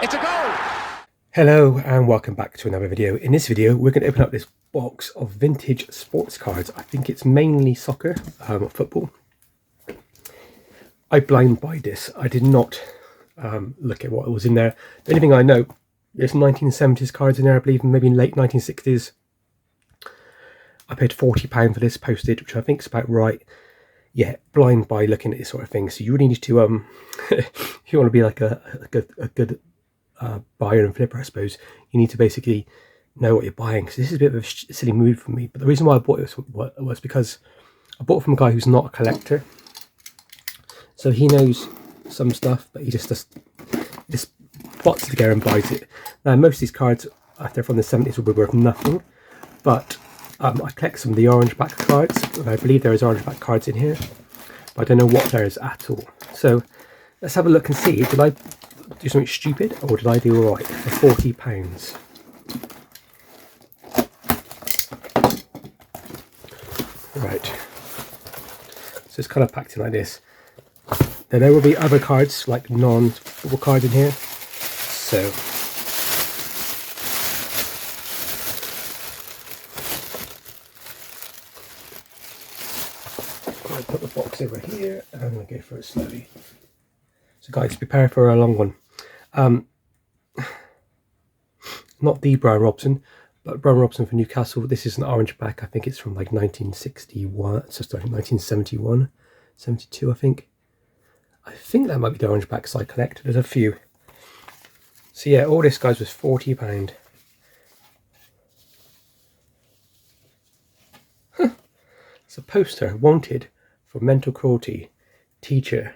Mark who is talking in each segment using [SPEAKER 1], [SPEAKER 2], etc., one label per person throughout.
[SPEAKER 1] It's a goal!
[SPEAKER 2] Hello and welcome back to another video. In this video we're going to open up this box of vintage sports cards. I think it's mainly soccer, football. I blind buy this. I did not look at what was in there. The only thing I know, there's 1970s cards in there, I believe, maybe in late 1960s. I paid £40 for this postage, which I think is about right. Yeah, blind buy looking at this sort of thing. So you really need to, if you want to be like a good buyer and flipper, I suppose, you need to basically know what you're buying. Because this is a bit of a silly move for me. But the reason why I bought it was because I bought it from a guy who's not a collector. So he knows some stuff, but he just plots together and buys it. Now, most of these cards, they're from the 70s, will be worth nothing. But I collect some of the orange back cards. I believe there is orange back cards in here, but I don't know what there is at all. So let's have a look and see. Did I do something stupid, or did I do all right for £40? Right. So it's kind of packed in like this. Now there will be other cards, like non-football cards in here. So I'll put the box over here and I'm going to go for it slowly. So guys, prepare for a long one. Not the Brian Robson, but Brian Robson for Newcastle. This is an orange back. I think it's from like 1961, so starting 1971, 72, I think. I think that might be the orange backs I collect. There's a few. So yeah, all this, guys, was £40. Huh. It's a poster, wanted for mental cruelty, teacher.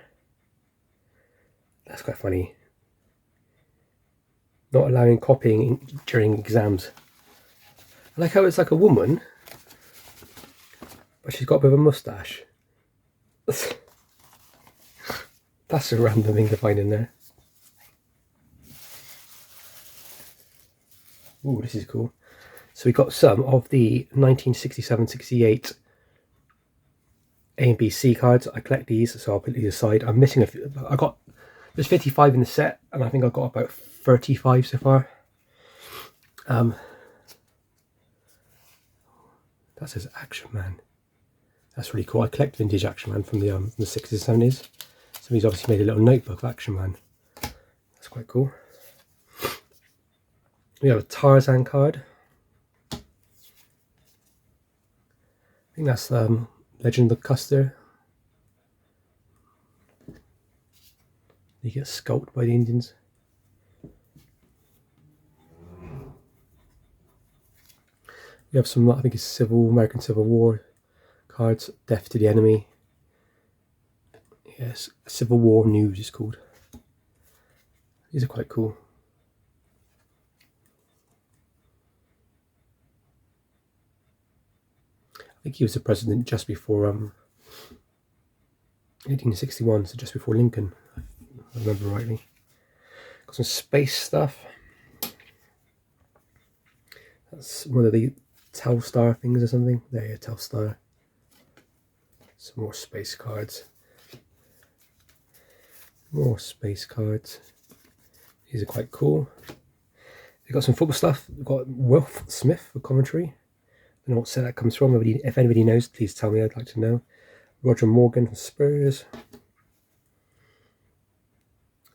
[SPEAKER 2] That's quite funny. Not allowing copying during exams. I like how it's like a woman, but she's got a bit of a moustache. That's a random thing to find in there. Ooh, this is cool. So we got some of the 1967-68 A and B C cards. I collect these, so I'll put these aside. I'm missing a few. There's 55 in the set, and I think I got about 35 so far. That says Action Man. That's really cool. I collect vintage Action Man from the 60s and 70s. Somebody's obviously made a little notebook of Action Man. That's quite cool. We have a Tarzan card. I think that's Legend of Custer. He gets scalped by the Indians. We have some, I think it's American Civil War cards. Death to the Enemy. Yes, Civil War News is called. These are quite cool. I think he was the president just before 1861, so just before Lincoln, if I remember rightly. Got some space stuff. That's one of the Telstar things or something. There you go, Telstar. Some more space cards. More space cards. These are quite cool. They've got some football stuff. We've got Wilf Smith for commentary. I don't know what set that comes from. If anybody knows, please tell me. I'd like to know. Roger Morgan from Spurs.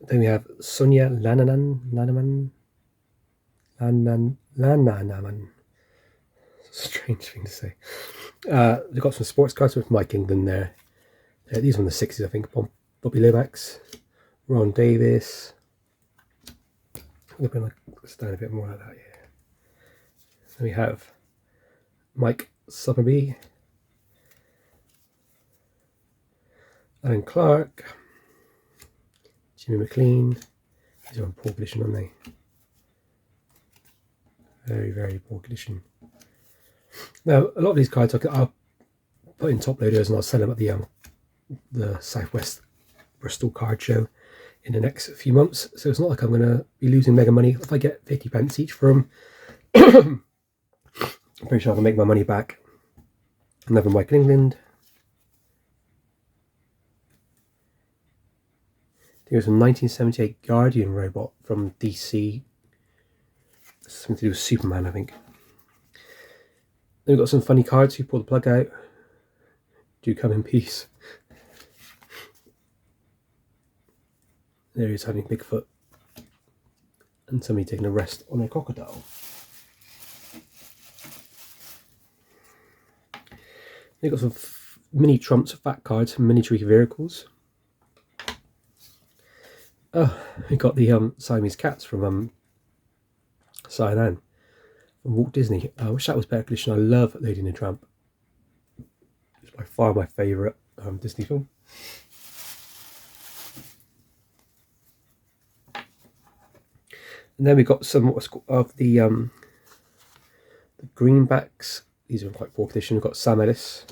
[SPEAKER 2] Then we have Sonia Lanaman. Strange thing to say. We've got some sports cards with Mike England there. These are from the 60s, I think. Bobby Lomax, Ron Davis. I'm going to stand a bit more like that, yeah. Then we have Mike Summerby, Alan Clark, Jimmy McLean. These are in poor condition, aren't they? Very, very poor condition. Now, a lot of these cards I'll put in top loaders and I'll sell them at the Southwest Bristol card show in the next few months. So it's not like I'm going to be losing mega money. If I get 50p each for them, I'm pretty sure I can make my money back. Another Michael England. Here's a 1978 Guardian robot from DC. Something to do with Superman, I think. Then we've got some funny cards. You pull the plug out. Do come in peace. There he is having Bigfoot. And somebody taking a rest on a crocodile. They've got some mini trumps, fat cards, and miniature vehicles. Oh, we got the Siamese cats from Cyan from Walt Disney. I wish that was better condition. I love Lady and the Tramp. It's by far my favourite Disney film. And then we got some of the greenbacks. These are in quite poor condition. We've got Sam Ellis,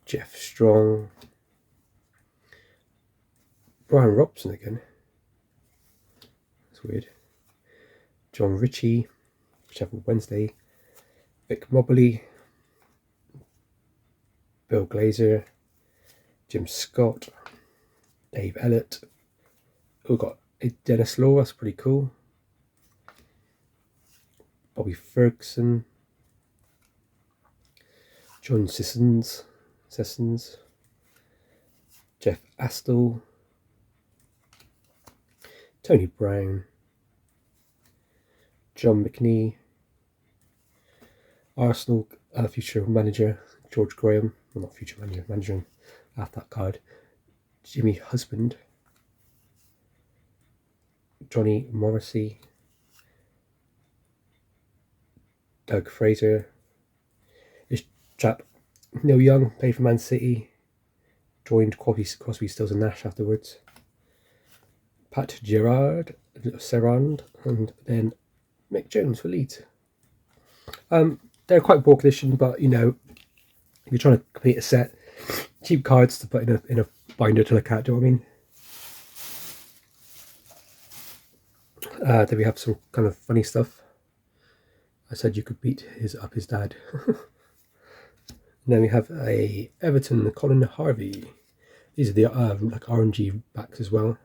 [SPEAKER 2] Jeff Strong, Brian Robson again. That's weird. John Ritchie, Sheffield Wednesday, Vic Mobley, Bill Glazer, Jim Scott, Dave Ellett. We've got Dennis Law, that's pretty cool. Bobby Ferguson, John Sissons, Jeff Astle, Tony Brown, John McNee, Arsenal future manager George Graham, well, not future manager after that card, Jimmy Husband, Johnny Morrissey, Doug Fraser, this chap Neil Young played for Man City, joined Crosby, Stills and Nash afterwards, Pat Gerard, Serrand, and then Mick Jones for Leeds. They're quite poor condition, but you know, if you're trying to complete a set, cheap cards to put in a binder to look at. Do you know what I mean? Then we have some kind of funny stuff. I said you could beat his dad. And then we have a Everton Colin Harvey. These are the like orangey backs as well.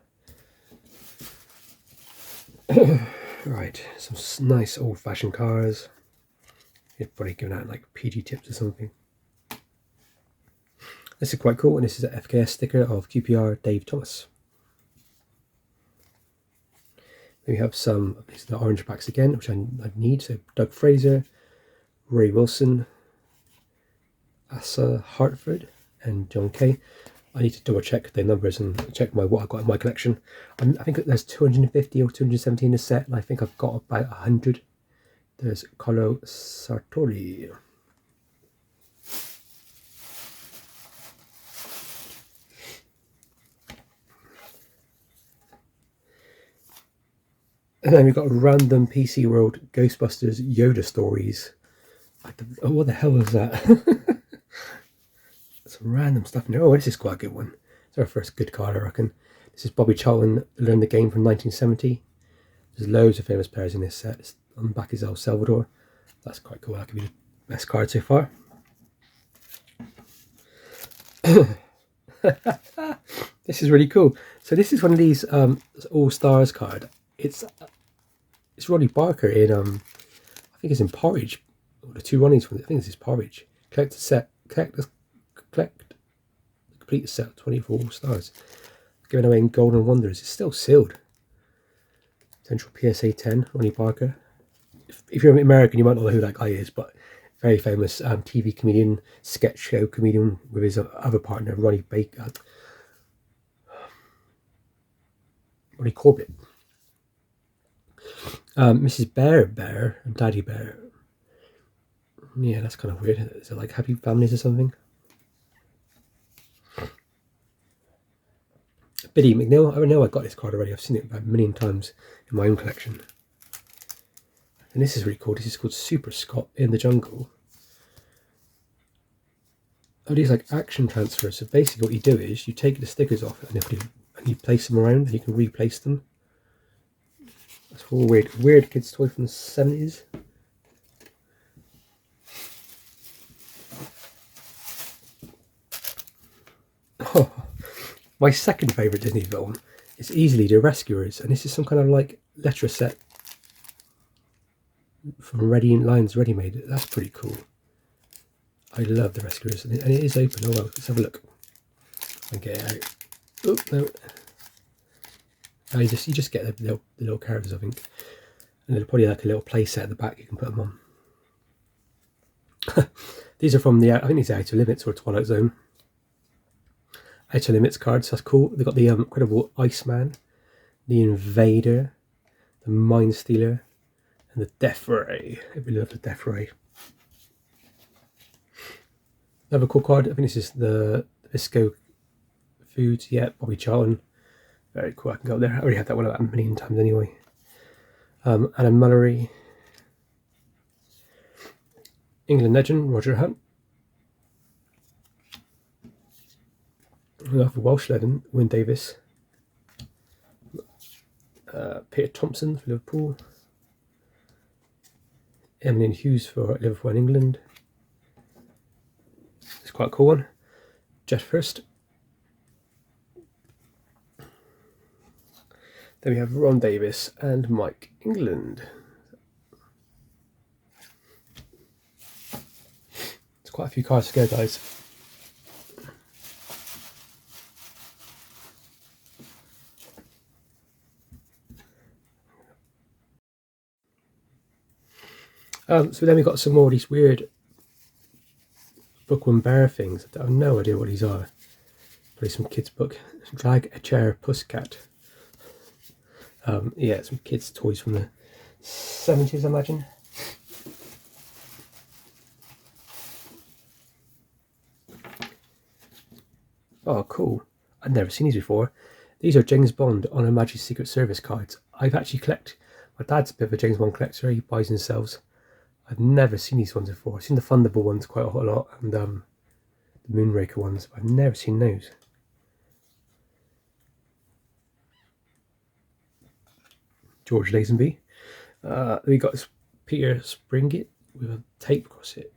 [SPEAKER 2] Right, some nice old-fashioned cars. You're probably giving out like PG tips or something. This is quite cool, and this is an FKS sticker of QPR Dave Thomas. Then we have some of these are the orange backs again, which I need. So Doug Fraser, Ray Wilson, Asa Hartford, and John Kay. I need to double check the numbers and check what I've got in my collection. I think there's 250 or 270 in the set, and I think I've got about 100. There's Carlo Sartori. And then we've got random PC World Ghostbusters Yoda stories. Oh, what the hell is that? Some random stuff in there. Oh, this is quite a good one. It's our first good card, I reckon. This is Bobby Charlton, Learn the Game from 1970. There's loads of famous players in this set. On the back is El Salvador. That's quite cool. That could be the best card so far. This is really cool. So this is one of these All Stars card. It's Ronnie Barker in I think it's in Porridge. The two Ronnies from I think this is Porridge. Collect the set. Complete the set of 24 All Stars. Given away in Golden Wonders. It's still sealed. Central PSA 10, Ronnie Barker. If you're American, you might not know who that guy is, but very famous TV comedian, sketch show comedian with his other partner, Ronnie Corbett. Mrs. Bear and Daddy Bear. Yeah, that's kind of weird. Is it like Happy Families or something? Biddy McNeil. I know I got this card already. I've seen it about a million times in my own collection. And this is really cool. This is called Super Scott in the Jungle. Oh, these like action transfers. So basically what you do is you take the stickers off and you place them around and you can replace them. That's for all weird kids toy from the 70s. Oh, My second favourite Disney film is easily The Rescuers, and this is some kind of like letter set from Lions Ready Made. That's pretty cool. I love The Rescuers, and it is open. Oh well, let's have a look. And get it out. Oh no! Oh, you just get the little characters, I think, and there's probably like a little play set at the back you can put them on. These are from I think these are Outer Limits or Twilight Zone. Outer Limits cards, that's cool. They've got the Incredible Iceman, the Invader, the Mind Stealer, and the Death Ray. Everybody loves the Death Ray. Another cool card, I think this is the Visco Foods. Yeah, Bobby Charlton. Very cool, I can go up there. I already had that one about a million times anyway. Anna Mullery. England legend, Roger Hunt. Another Welsh legend, Wyn Davies. Peter Thompson for Liverpool. Emlyn Hughes for Liverpool and England. It's quite a cool one. Jet First. Then we have Ron Davis and Mike England. It's quite a few cards to go, guys. So then we've got some more of these weird Bookworm Bear things. I have no idea what these are. Probably some kids' book. Drag a Chair Pussycat. Yeah, some kids' toys from the 70s, I imagine. Oh, cool. I've never seen these before. These are James Bond on Her Majesty's Secret Service cards. I've actually my dad's a bit of a James Bond collector. He buys and sells. I've never seen these ones before. I've seen the Thunderball ones quite a lot, and the Moonraker ones, but I've never seen those. George Lazenby. We got Peter Springett with a tape across it.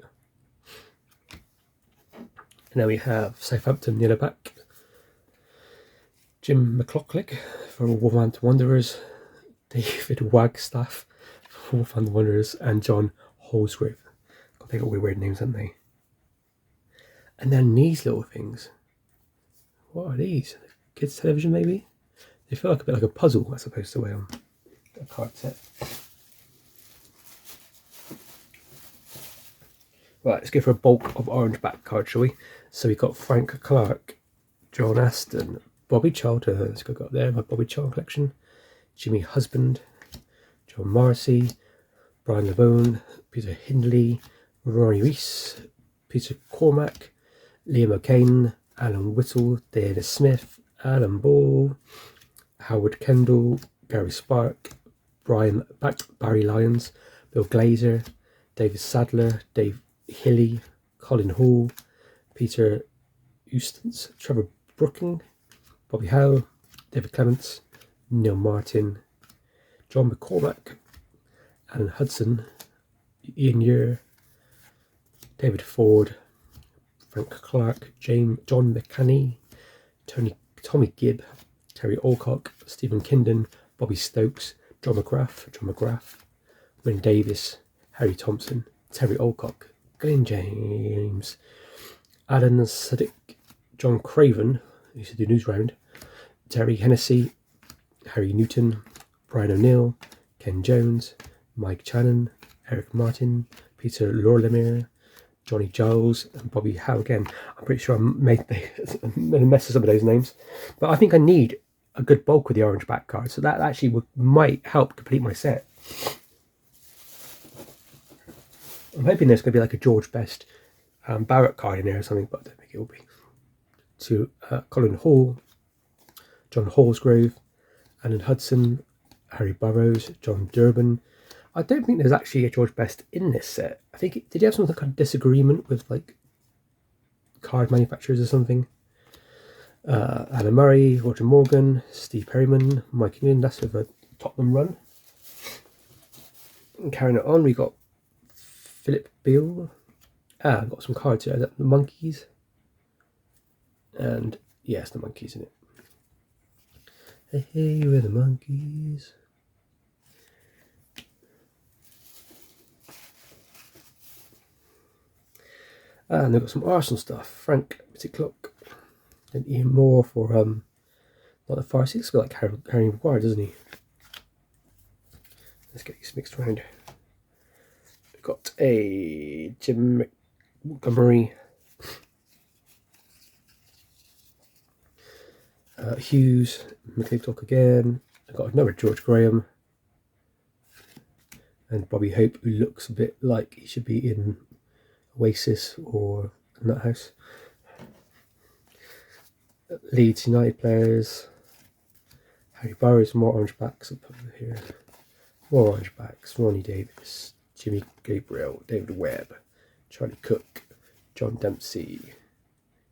[SPEAKER 2] And then we have Southampton Yellowback. Jim McLaughlin for Wolverhampton Wanderers. David Wagstaff for Wolverhampton Wanderers, and John Holsworth. God, they got weird names, haven't they? And then these little things. What are these? Kids' television, maybe? They feel like a bit like a puzzle, as opposed to a card set. Right, let's go for a bulk of orange back cards, shall we? So we've got Frank Clark, John Aston, Bobby Charlton. Let's go up there, my Bobby Charlton collection. Jimmy Husband, John Morrissey, Brian Lavone, Peter Hindley, Ronnie Reese, Peter Cormack, Liam O'Kane, Alan Whittle, Diana Smith, Alan Ball, Howard Kendall, Gary Spark, Barry Lyons, Bill Glazer, David Sadler, Dave Hilly, Colin Hall, Peter Eustance, Trevor Brooking, Bobby Howe, David Clements, Neil Martin, John McCormack, Alan Hudson, Ian Ure, David Ford, Frank Clark, John McCanney, Tommy Gibb, Terry Alcock, Stephen Kindon, Bobby Stokes, John McGrath, Wyn Davis, Harry Thompson, Terry Alcock, Glenn James, Alan Sadiq, John Craven, who used to do News Round, Terry Hennessy, Harry Newton, Brian O'Neill, Ken Jones, Mike Channon, Eric Martin, Peter Lorlemere, Johnny Giles, and Bobby Howe again. I'm pretty sure I made a mess of some of those names, but I think I need a good bulk with the orange back card, so that actually might help complete my set. I'm hoping there's going to be like a George Best Barrett card in there or something, but I don't think it will be. To Colin Hall, John Hallsgrove, Alan Hudson, Harry Burrows, John Durbin. I don't think there's actually a George Best in this set. I think did he have some kind of disagreement with like card manufacturers or something? Alan Murray, Roger Morgan, Steve Perryman, Mike England. That's with a Tottenham run. And carrying it on, we got Philip Beale. I've got some cards here. The Monkeys. And yes, the Monkeys in it. Hey, hey, we're the monkeys. And they've got some Arsenal stuff. Frank Clock and Ian Moore for not the far six, but like Harry Maguire, doesn't he? Let's get these mixed around. We've got a Jim Montgomery, Hughes, McClintock again. I've got another George Graham and Bobby Hope, who looks a bit like he should be in Oasis or Nut House. Leeds United players. Harry Burrows, more orange backs up here. More orange backs. Ronnie Davis, Jimmy Gabriel, David Webb, Charlie Cook, John Dempsey,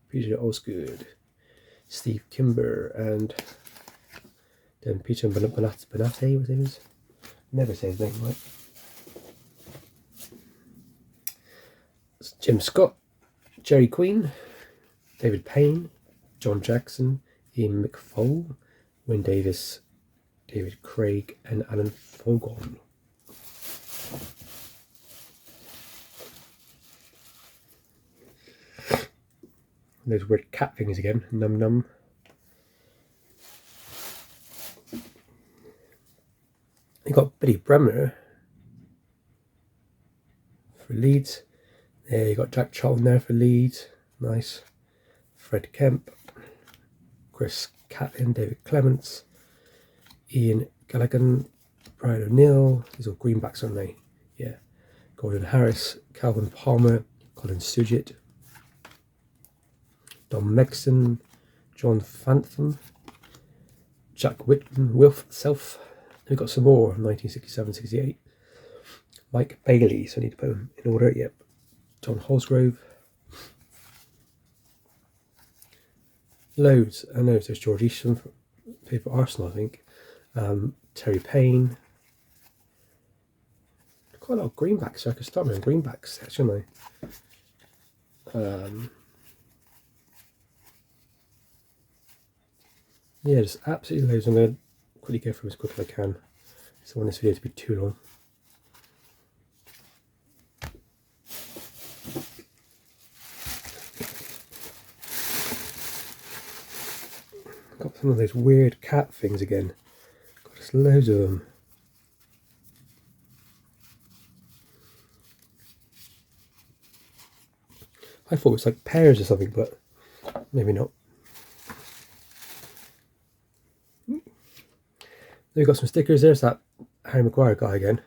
[SPEAKER 2] Peter Osgood, Steve Kimber, and then Peter Bonate, was his? Never say his name right. Jim Scott, Jerry Queen, David Payne, John Jackson, Ian McFall, Wyn Davis, David Craig, and Alan Fogon. Those weird cat things again. Num num. You got Billy Bremner for Leeds. There you got Jack Charlton there for Leeds. Nice. Fred Kemp, Chris Catlin, David Clements, Ian Gallagher, Brian O'Neill. These are greenbacks, aren't they? Yeah. Gordon Harris, Calvin Palmer, Colin Sugit, Don Megson, John Fantham, Jack Whitman, Wilf Self. We've got some more, 1967-68. Mike Bailey, so I need to put them in order. Yep. John Holsgrove. Loads. I know there's George Easton for Arsenal, I think. Terry Payne. Quite a lot of greenbacks, so I could start with greenbacks, shouldn't I? Yeah, there's absolutely loads. I'm going to quickly go through as quick as I can. So I want this video to be too long. Got some of those weird cat things again. Got just loads of them. I thought it was like pears or something, but maybe not. We've got some stickers. There's that Harry Maguire guy again.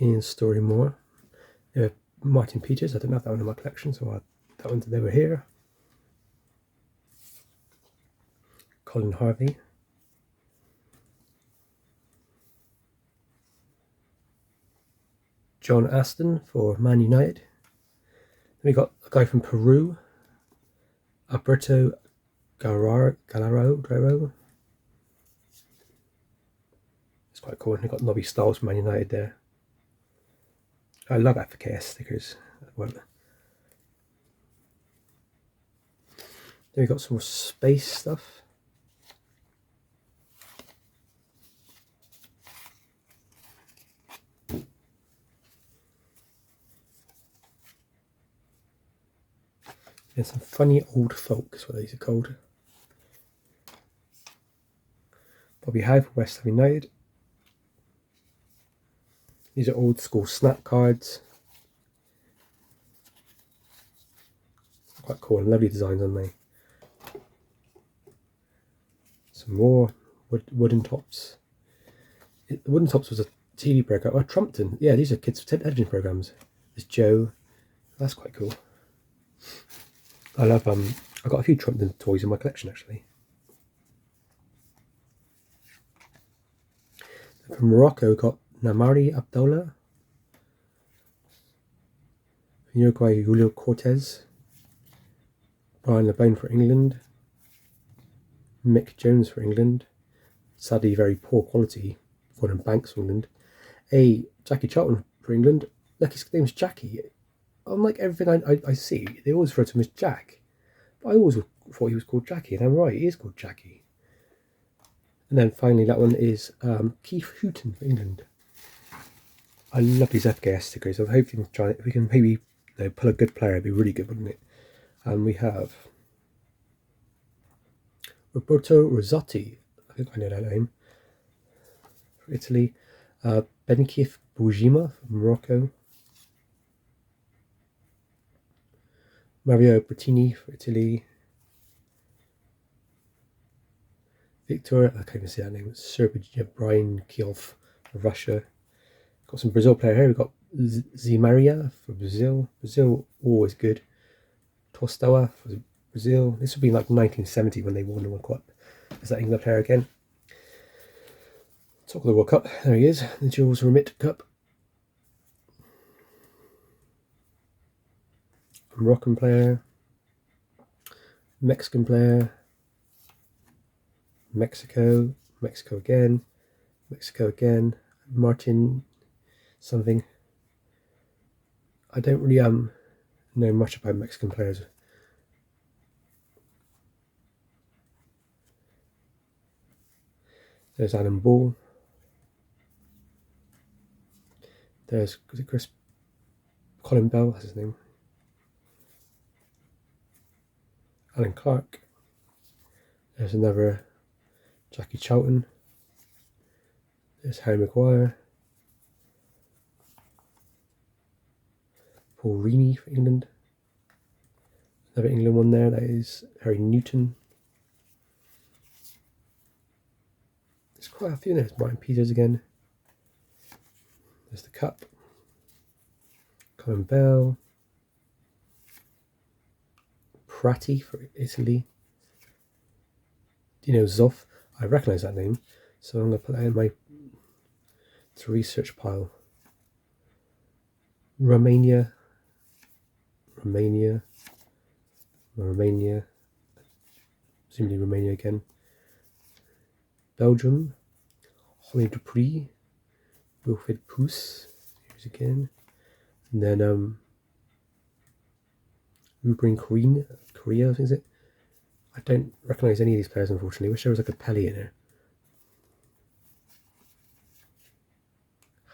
[SPEAKER 2] Ian Storymore. Martin Peters. I don't have that one in my collection, so that one they were here. Colin Harvey. John Aston for Man United. Then we got a guy from Peru, Alberto Gallardo. It's quite cool. And we got Nobby Stiles from Man United there. I love FKS stickers. Well, then we got some more space stuff. And some funny old folk is what these are called. Bobby Howe for West Ham United. These are old school snap cards. Quite cool and lovely designs, aren't they? Some more wooden tops. Wooden Tops was a TV program. Oh, Trumpton. Yeah, these are kids' television programs. There's Joe. That's quite cool. I love I've got a few Trumpton toys in my collection actually. From Morocco, we've got Namari Abdullah. From Uruguay, Julio Cortez. Brian LeBone for England. Mick Jones for England. Sadly, very poor quality. Gordon Banks for England. Jackie Charlton for England. Look, his name's Jackie. Unlike everything I see, they always refer to him as Jack. But I always thought he was called Jackie, and I'm right, he is called Jackie. And then finally that one is Keith Hooton for England. I love these FKS stickers. I'm hoping to try it. If we can maybe pull a good player, it'd be really good, wouldn't it? And we have Roberto Rosati, I think I know that name, for Italy. Benkif Boujima from Morocco. Mario Bertini for Italy. Victor, I can't even see that name, it's Serbia, Brian Kielf for Russia. Got some Brazil player here. We've got Zimaria for Brazil. Brazil, always good. Tostoa for Brazil. This would be like 1970 when they won the World Cup. Is that England player again? Talk of the World Cup. There he is. The Jules Rimet Cup. Moroccan player. Mexican player. Mexico. Mexico again. Mexico again. Martin something. I don't really know much about Mexican players. There's Alan Ball. There's Colin Bell, that's his name. Alan Clark. There's another Jackie Charlton. There's Harry Maguire. Paul Reaney for England. Another England one there, that is Harry Newton. There's quite a few. There's Martin Peters again. There's the cup. Colin Bell. Prati for Italy. Dino Zoff. I recognise that name, so I'm going to put that in my research pile. Romania. Presumably Romania again. Belgium. Holly Dupree. Wilfried Poos. Here's again. And then Ruben Korea, is it? I don't recognise any of these players, unfortunately. Wish there was like a Pelé in there.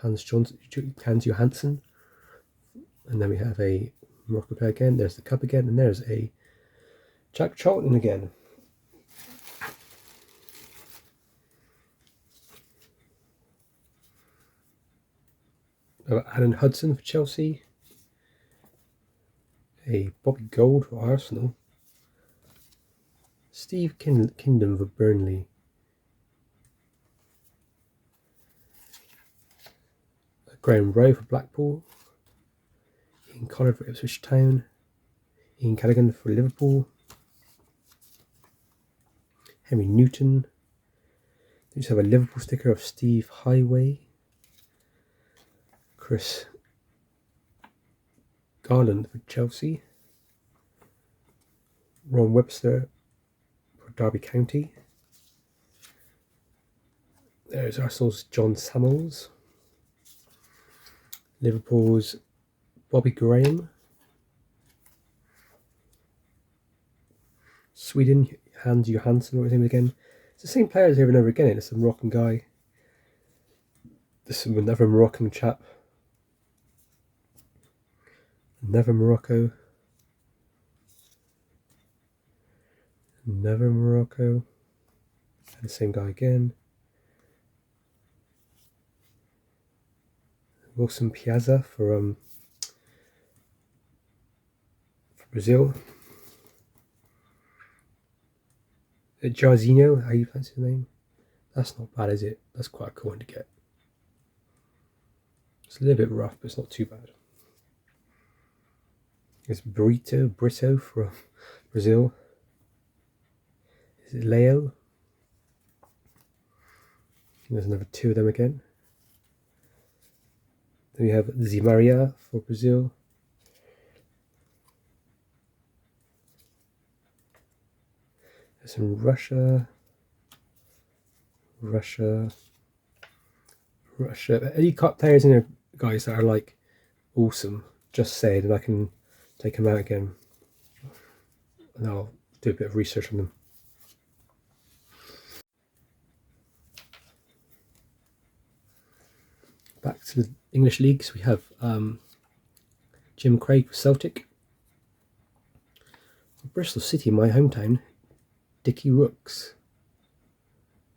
[SPEAKER 2] Hans Johansson. And then we have a Morocco player again. There's the cup again. And there's a Jack Charlton again. Alan Hudson for Chelsea. A Bobby Gold for Arsenal. Steve Kingdom for Burnley. Graham Rowe for Blackpool. Ian Collard for Ipswich Town. Ian Callaghan for Liverpool. Henry Newton. We just have a Liverpool sticker of Steve Highway. Chris Garland for Chelsea. Ron Webster for Derby County. There's Arsenal's John Samuels. Liverpool's Bobby Graham. Sweden, Hans Johansson, what was his name again? It's the same players over and over again. It's a Moroccan guy. This is another Moroccan chap. Another Morocco. Another Morocco. And the same guy again. Wilson Piazza for Brazil. Jarzinho, how you fancy the name? That's not bad, is it? That's quite a cool one to get. It's a little bit rough, but it's not too bad. It's Brito from Brazil. Is it Leo? There's another two of them again. Then we have Zimaria for Brazil. There's some Russia. Any players in there, guys, that are like awesome, just say it and I can take them out again. And I'll do a bit of research on them. Back to the English leagues, we have Jim Craig for Celtic. Bristol City, my hometown, Dickie Rooks.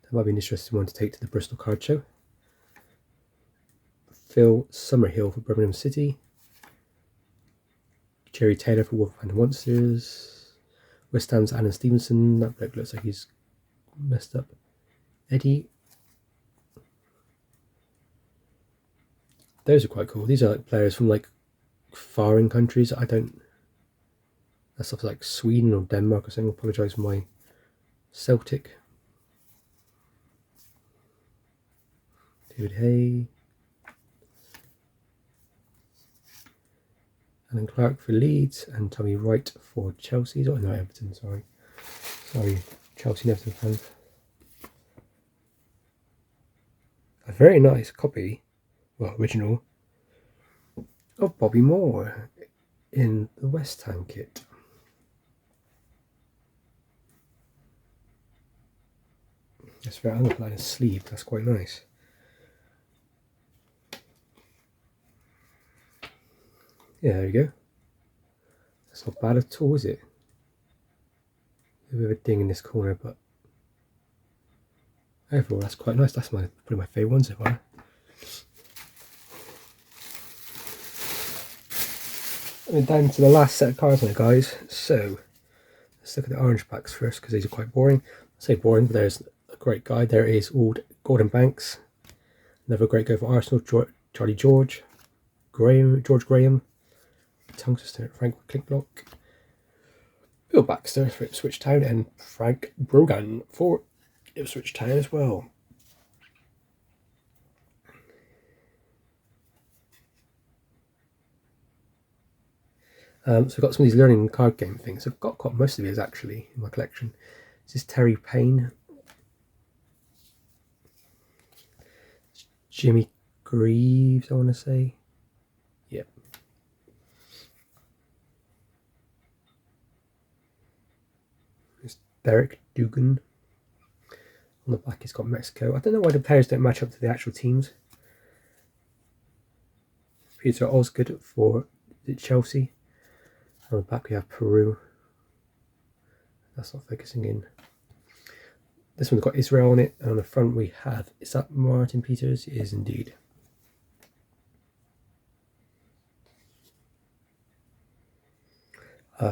[SPEAKER 2] That might be an interesting one to take to the Bristol Card Show. Phil Summerhill for Birmingham City. Jerry Taylor for Wolverhampton Wanderers. West Ham's Alan Stevenson. That bloke looks like he's messed up. Eddie. Those are quite cool. These are like players from like foreign countries. That stuff's like Sweden or Denmark or something. I apologise for my Celtic. David Hay. Alan Clark for Leeds and Tommy Wright for Chelsea. Oh no, Everton, sorry, Chelsea and Everton fans. A very nice copy, well, original, of Bobby Moore in the West Ham kit. That's very, I'm going to put that in a sleeve, that's quite nice. Yeah, there we go. That's not bad at all, is it? A bit of a ding in this corner, but overall that's quite nice. That's probably my favourite one so far. And down to the last set of cards now, guys. So let's look at the orange packs first, because these are quite boring. I say boring, but there's a great guy. There is Gordon Banks. Another great go for Arsenal. Charlie George Graham. Tungsten Frank Klinklock. Bill Baxter for Ipswich Town, and Frank Brogan for Ipswich Town as well. So I've got some of these learning card game things. I've got quite most of these actually in my collection. This is Terry Payne. Jimmy Greaves, I want to say. Yep. It's Derek Dugan. On the back it's got Mexico. I don't know why the players don't match up to the actual teams. Peter Osgood for Chelsea. On the back we have Peru. That's not focusing in. This one's got Israel on it, and on the front we have, is that Martin Peters? It is indeed.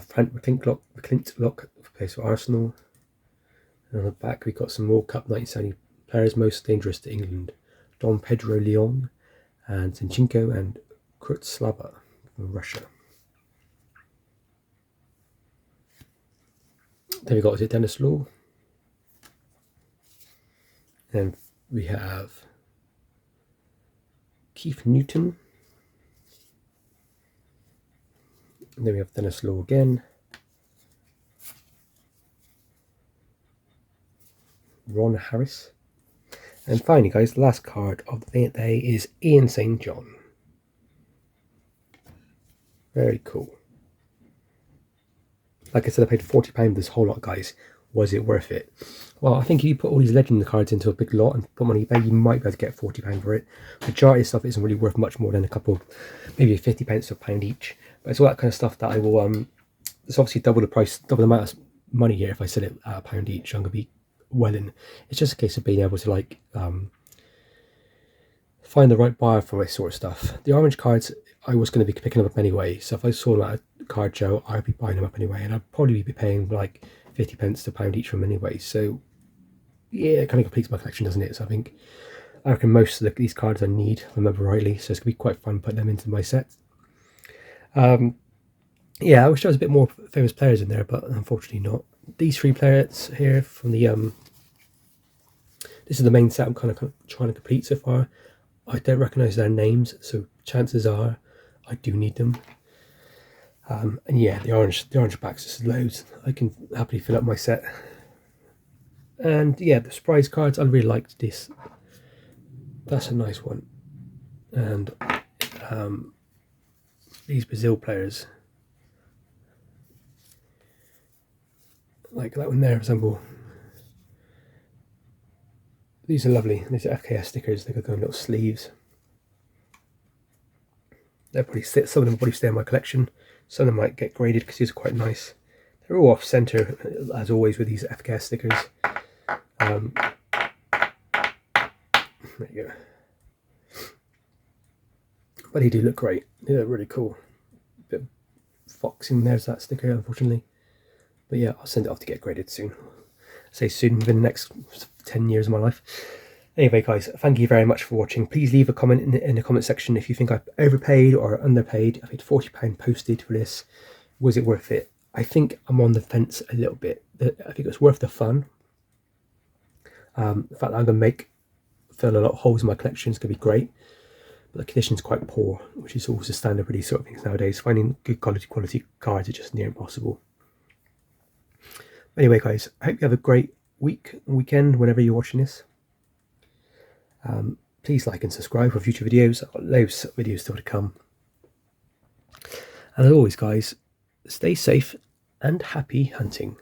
[SPEAKER 2] Frank McClintock plays for Arsenal. And on the back we've got some World Cup 1970 players most dangerous to England. Don Pedro Leon and Zinchenko and Kurt Slava from Russia. Then we got Dennis Law. And we have Keith Newton. And then we have Dennis Law again. Ron Harris. And finally, guys, the last card of the day is Ian St. John. Very cool. Like I said, I paid £40 for this whole lot, guys. Was it worth it? Well, I think if you put all these legend cards into a big lot and put them on eBay, you might be able to get £40 for it. The majority of stuff isn't really worth much more than a couple, maybe 50 pence to £1 each. But it's all that kind of stuff that I will, it's obviously double the price, double the amount of money here if I sell it at £1 each. I'm going to be well in. It's just a case of being able to like find the right buyer for this sort of stuff. The orange cards I was going to be picking them up anyway, so if I saw them at a card show, I'd be buying them up anyway, and I'd probably be paying like 50 pence to £1 each for them anyway. So yeah, it kind of completes my collection, doesn't it? So I reckon most of these cards I need, if I remember rightly, so it's going to be quite fun putting them into my set. Yeah, I wish there was a bit more famous players in there, but unfortunately not. These three players here from the this is the main set I'm kind of trying to complete so far. I don't recognise their names, so chances are I do need them. And yeah, the orange packs is loads. I can happily fill up my set. And yeah, the surprise cards, I really liked this. That's a nice one. And these Brazil players, like that one there, for example. These are lovely. These are FKS stickers. They got going little sleeves. They'll probably sit, some of them will probably stay in my collection. Some of them might get graded because these are quite nice. They're all off center, as always, with these FKS stickers. There you go. But they do look great. They look really cool. Bit of foxing, there's that sticker, unfortunately. But yeah, I'll send it off to get graded soon. Say soon, within the next 10 years of my life. Anyway, guys, thank you very much for watching. Please leave a comment in the comment section if you think I've overpaid or underpaid. I paid £40 postage for this. Was it worth it? I think I'm on the fence a little bit. I think it's worth the fun. The fact that I'm going to fill a lot of holes in my collection is going to be great. But the condition's quite poor, which is always the standard for these sort of things nowadays. Finding good quality cards is just near impossible. Anyway, guys, I hope you have a great weekend whenever you're watching this. Please like and subscribe for future videos. I've got loads of videos still to come. And as always, guys, stay safe and happy hunting.